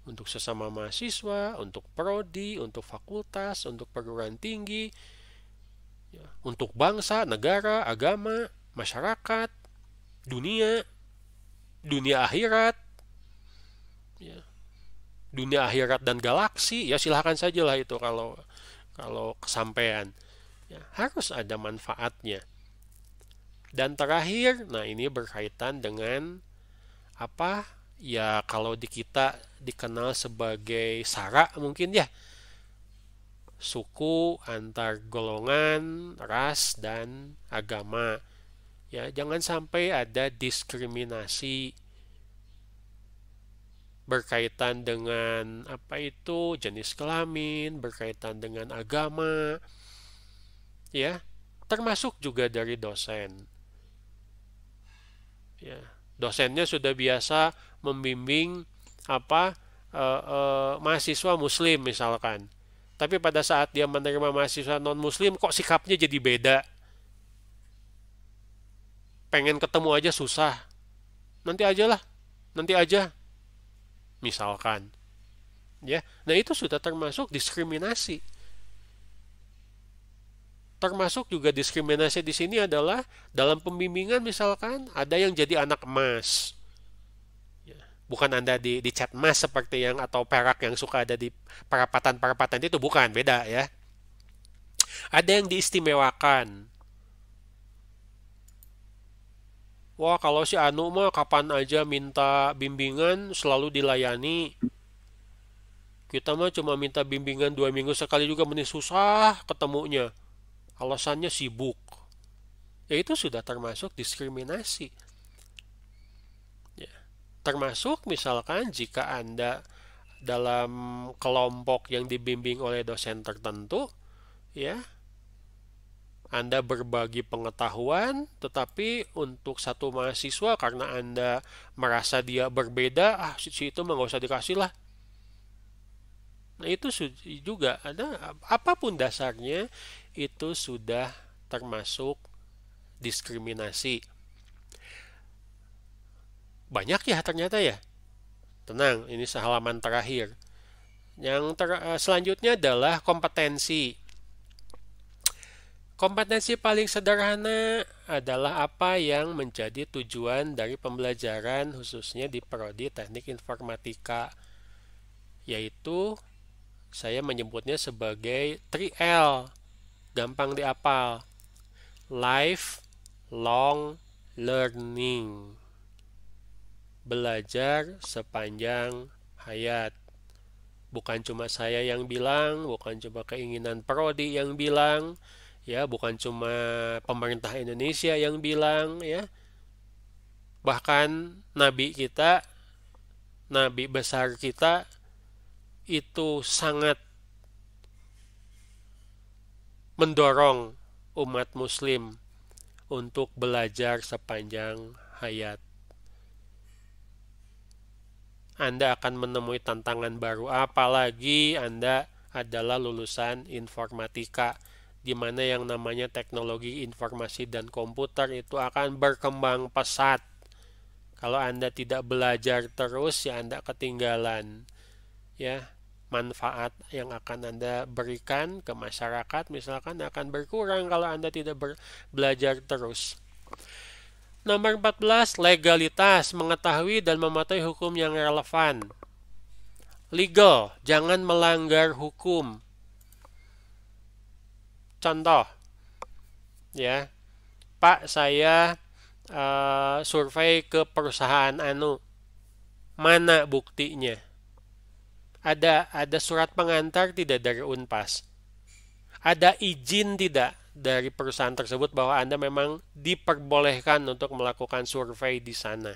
Untuk sesama mahasiswa, untuk prodi, untuk fakultas, untuk perguruan tinggi, ya, untuk bangsa, negara, agama, masyarakat, dunia akhirat, ya, dunia akhirat dan galaksi, ya silahkan sajalah itu kalau kesampaian, ya, harus ada manfaatnya. Dan terakhir, nah ini berkaitan dengan apa? Ya kalau di kita dikenal sebagai SARA mungkin ya, suku, antar golongan, ras, dan agama. Ya, jangan sampai ada diskriminasi berkaitan dengan jenis kelamin, berkaitan dengan agama, ya, termasuk juga dari dosen. Ya, dosennya sudah biasa membimbing mahasiswa muslim misalkan. Tapi pada saat dia menerima mahasiswa non-muslim, kok sikapnya jadi beda? Pengen ketemu aja susah. Nanti aja. Misalkan. Ya. Nah, itu sudah termasuk diskriminasi. Termasuk juga diskriminasi di sini adalah dalam pembimbingan misalkan ada yang jadi anak emas. Ya. Bukan Anda di cat emas seperti yang atau perak yang suka ada di perapatan itu, bukan, beda ya. Ada yang diistimewakan. Wah, kalau si Anu mah kapan aja minta bimbingan selalu dilayani. Kita mah cuma minta bimbingan 2 minggu sekali juga mending susah ketemunya. Alasannya sibuk. Ya itu sudah termasuk diskriminasi. Ya. Termasuk misalkan jika Anda dalam kelompok yang dibimbing oleh dosen tertentu, ya, Anda berbagi pengetahuan, tetapi untuk satu mahasiswa karena Anda merasa dia berbeda, si itu mah nggak usah dikasih lah. Nah itu juga ada apapun dasarnya itu sudah termasuk diskriminasi. Banyak ya ternyata ya. Tenang, ini halaman terakhir. Yang selanjutnya adalah kompetensi. Kompetensi paling sederhana adalah apa yang menjadi tujuan dari pembelajaran khususnya di Prodi Teknik Informatika, yaitu saya menyebutnya sebagai 3L, gampang diapal. Lifelong learning. Belajar sepanjang hayat. Bukan cuma saya yang bilang, bukan cuma keinginan Prodi yang bilang, ya, bukan cuma pemerintah Indonesia yang bilang, ya. Bahkan nabi kita, nabi besar kita itu sangat mendorong umat muslim untuk belajar sepanjang hayat. Anda akan menemui tantangan baru, apalagi Anda adalah lulusan informatika, di mana yang namanya teknologi informasi dan komputer itu akan berkembang pesat. Kalau Anda tidak belajar terus, ya Anda ketinggalan. Ya, manfaat yang akan Anda berikan ke masyarakat misalkan akan berkurang kalau Anda tidak belajar terus. Nomor 14, legalitas, mengetahui dan mematuhi hukum yang relevan. Legal, jangan melanggar hukum. Contoh, ya, Pak, saya survei ke perusahaan anu, mana buktinya? Ada surat pengantar tidak dari Unpas? Ada izin tidak dari perusahaan tersebut bahwa Anda memang diperbolehkan untuk melakukan survei di sana?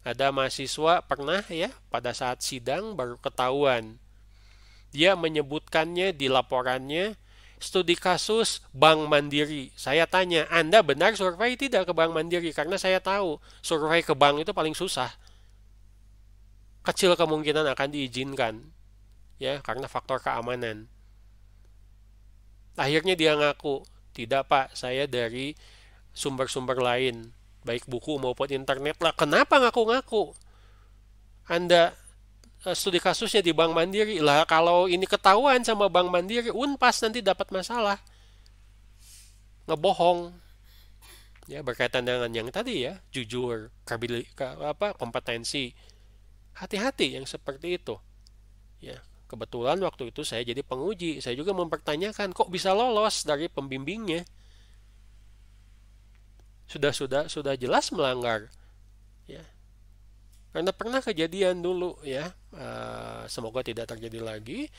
Ada mahasiswa pernah ya pada saat sidang baru ketahuan. Dia menyebutkannya di laporannya studi kasus Bank Mandiri. Saya tanya, Anda benar survei tidak ke Bank Mandiri? Karena saya tahu survei ke bank itu paling susah. Kecil kemungkinan akan diizinkan. Ya, karena faktor keamanan. Akhirnya dia ngaku, tidak Pak, saya dari sumber-sumber lain, baik buku maupun internet lah. Kenapa ngaku-ngaku? Anda studi kasusnya di Bank Mandiri lah. Kalau ini ketahuan sama Bank Mandiri, Unpas nanti dapat masalah. Ngebohong. Ya, berkaitan dengan yang tadi ya, jujur, kompetensi. Hati-hati yang seperti itu. Ya. Kebetulan waktu itu saya jadi penguji, saya juga mempertanyakan kok bisa lolos dari pembimbingnya. Sudah jelas melanggar, ya. Karena pernah kejadian dulu, ya. Semoga tidak terjadi lagi.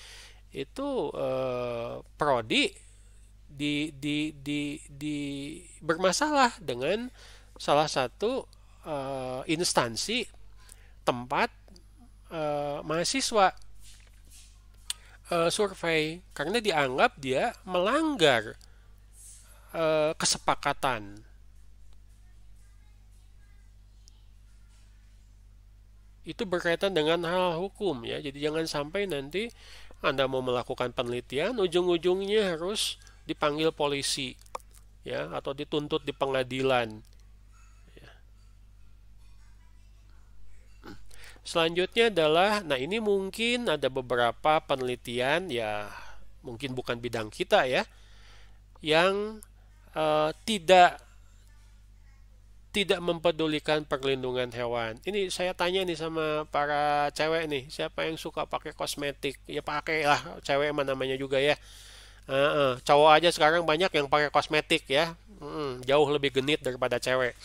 Itu prodi di bermasalah dengan salah satu instansi tempat mahasiswa survei karena dianggap dia melanggar kesepakatan. Itu berkaitan dengan hal hukum ya. Jadi jangan sampai nanti Anda mau melakukan penelitian ujung-ujungnya harus dipanggil polisi ya atau dituntut di pengadilan. Selanjutnya adalah, nah ini mungkin ada beberapa penelitian ya mungkin bukan bidang kita ya, yang tidak mempedulikan perlindungan hewan. Ini saya tanya nih sama para cewek nih, siapa yang suka pakai kosmetik? Ya pakai lah, cewek mana namanya juga ya. Cowok aja sekarang banyak yang pakai kosmetik ya, jauh lebih genit daripada cewek.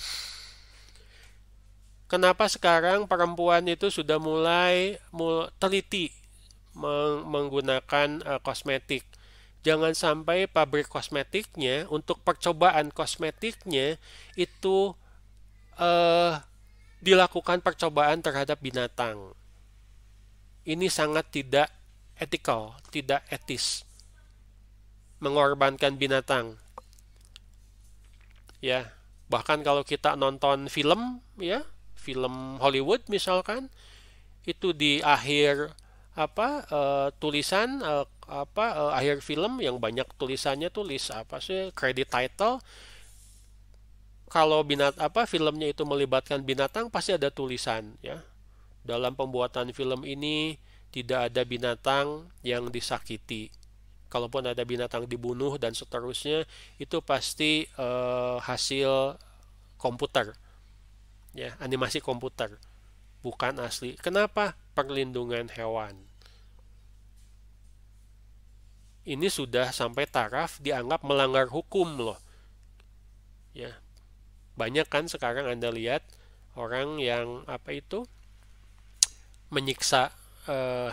Kenapa sekarang perempuan itu sudah mulai teliti menggunakan kosmetik? Jangan sampai pabrik kosmetiknya untuk percobaan kosmetiknya itu eh, dilakukan percobaan terhadap binatang. Ini sangat tidak etikal, tidak etis, mengorbankan binatang. Ya, bahkan kalau kita nonton film, ya, film Hollywood misalkan, itu di akhir tulisan akhir film yang banyak tulisannya tulis apa sih credit title, kalau filmnya itu melibatkan binatang pasti ada tulisan, ya, dalam pembuatan film ini tidak ada binatang yang disakiti, kalaupun ada binatang dibunuh dan seterusnya itu pasti hasil komputer, ya, animasi komputer, bukan asli. Kenapa? Perlindungan hewan. Ini sudah sampai taraf dianggap melanggar hukum loh. Ya, banyak kan sekarang Anda lihat orang yang menyiksa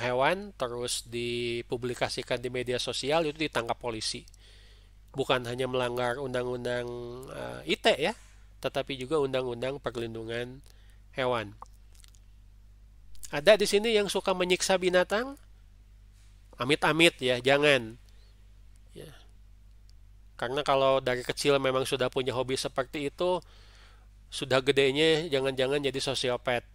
hewan terus dipublikasikan di media sosial, itu ditangkap polisi. Bukan hanya melanggar undang-undang ITE ya, tetapi juga undang-undang perlindungan hewan. Ada di sini yang suka menyiksa binatang? Amit-amit ya, jangan. Ya. Karena kalau dari kecil memang sudah punya hobi seperti itu, sudah gedenya jangan-jangan jadi sosiopat.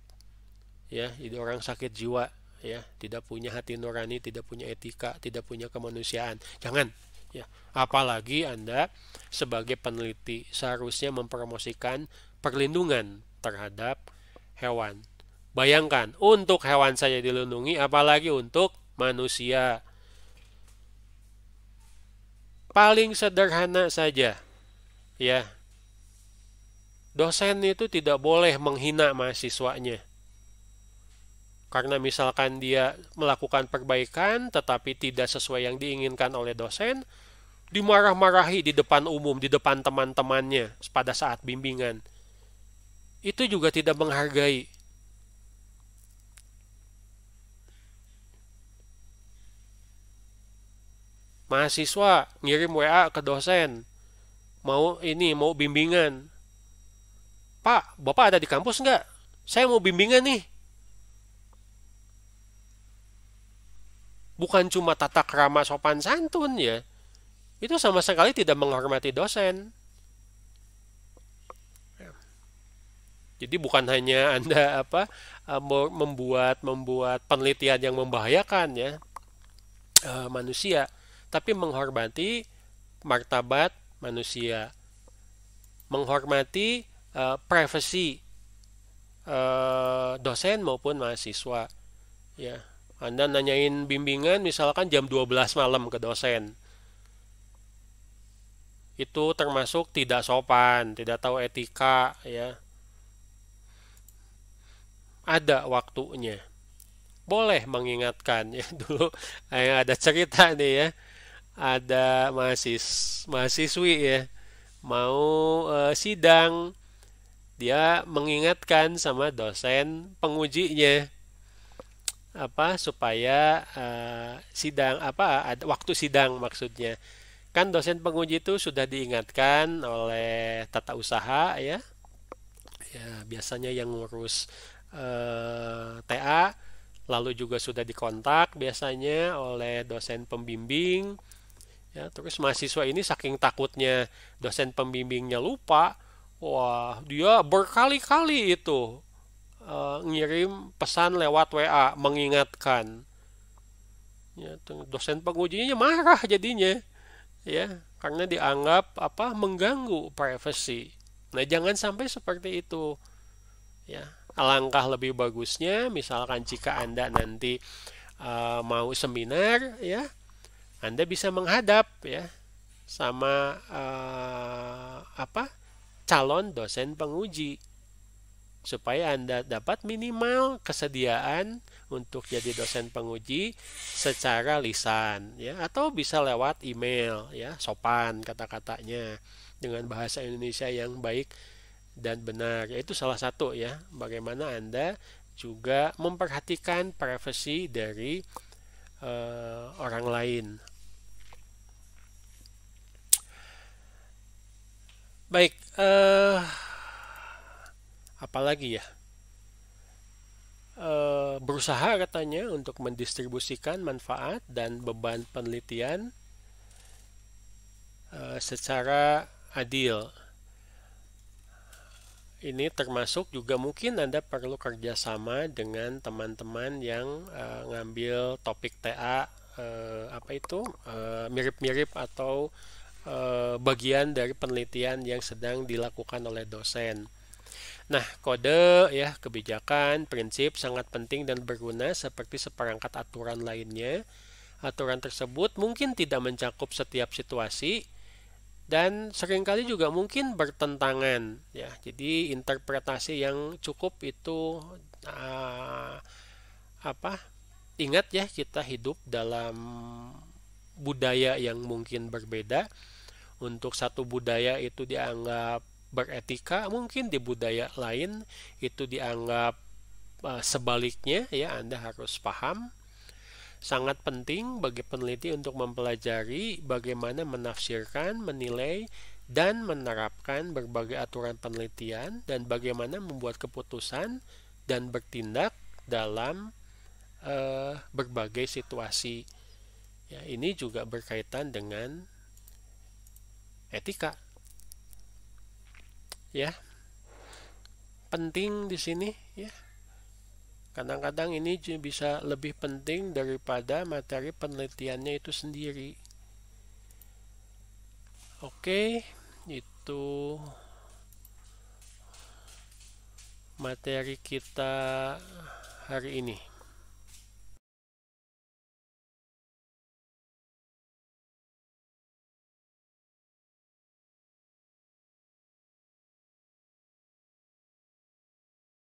Ya, jadi orang sakit jiwa, ya, tidak punya hati nurani, tidak punya etika, tidak punya kemanusiaan. Jangan. Ya, apalagi Anda sebagai peneliti seharusnya mempromosikan perlindungan terhadap hewan. Bayangkan, untuk hewan saja dilindungi, apalagi untuk manusia. Paling sederhana saja, ya. Dosen itu tidak boleh menghina mahasiswanya. Karena misalkan dia melakukan perbaikan tetapi tidak sesuai yang diinginkan oleh dosen, dimarah-marahi di depan umum, di depan teman-temannya pada saat bimbingan. Itu juga tidak menghargai. Mahasiswa ngirim WA ke dosen, mau bimbingan. Pak, Bapak ada di kampus nggak? Saya mau bimbingan nih. Bukan cuma tata krama sopan santun ya. Itu sama sekali tidak menghormati dosen. Jadi bukan hanya Anda membuat penelitian yang membahayakan ya manusia, tapi menghormati martabat manusia, menghormati privasi dosen maupun mahasiswa. Ya, Anda nanyain bimbingan misalkan jam 12 malam ke dosen. Itu termasuk tidak sopan, tidak tahu etika, ya. Ada waktunya. Boleh mengingatkan ya. Dulu ada cerita nih ya. Ada mahasiswi ya mau sidang, dia mengingatkan sama dosen pengujinya supaya sidang ada waktu sidang maksudnya. Kan dosen penguji itu sudah diingatkan oleh tata usaha ya. Ya, biasanya yang ngurus TA, lalu juga sudah dikontak biasanya oleh dosen pembimbing. Ya, terus mahasiswa ini saking takutnya dosen pembimbingnya lupa, wah, dia berkali-kali itu ngirim pesan lewat WA mengingatkan. Ya, dosen pengujinya marah jadinya, ya, karena dianggap mengganggu privasi. Nah, jangan sampai seperti itu. Ya, alangkah lebih bagusnya, misalkan jika Anda nanti mau seminar, ya, Anda bisa menghadap ya sama calon dosen penguji supaya Anda dapat minimal kesediaan untuk jadi dosen penguji secara lisan ya, atau bisa lewat email ya, sopan kata-katanya dengan bahasa Indonesia yang baik dan benar. Itu salah satu ya, bagaimana Anda juga memperhatikan privasi dari orang lain. Baik, apalagi ya? Berusaha katanya untuk mendistribusikan manfaat dan beban penelitian secara adil. Ini termasuk juga mungkin Anda perlu kerjasama dengan teman-teman yang ngambil topik TA mirip-mirip atau bagian dari penelitian yang sedang dilakukan oleh dosen. Nah, kode ya, kebijakan, prinsip sangat penting dan berguna seperti seperangkat aturan lainnya. Aturan tersebut mungkin tidak mencakup setiap situasi dan seringkali juga mungkin bertentangan ya. Jadi interpretasi yang cukup itu ingat ya, kita hidup dalam budaya yang mungkin berbeda. Untuk satu budaya itu dianggap beretika, mungkin di budaya lain itu dianggap sebaliknya ya. Anda harus paham. Sangat penting bagi peneliti untuk mempelajari bagaimana menafsirkan, menilai, dan menerapkan berbagai aturan penelitian dan bagaimana membuat keputusan dan bertindak dalam berbagai situasi. Ya, ini juga berkaitan dengan etika. Ya, penting di sini ya. Kadang-kadang ini bisa lebih penting daripada materi penelitiannya itu sendiri. Oke, itu materi kita hari ini.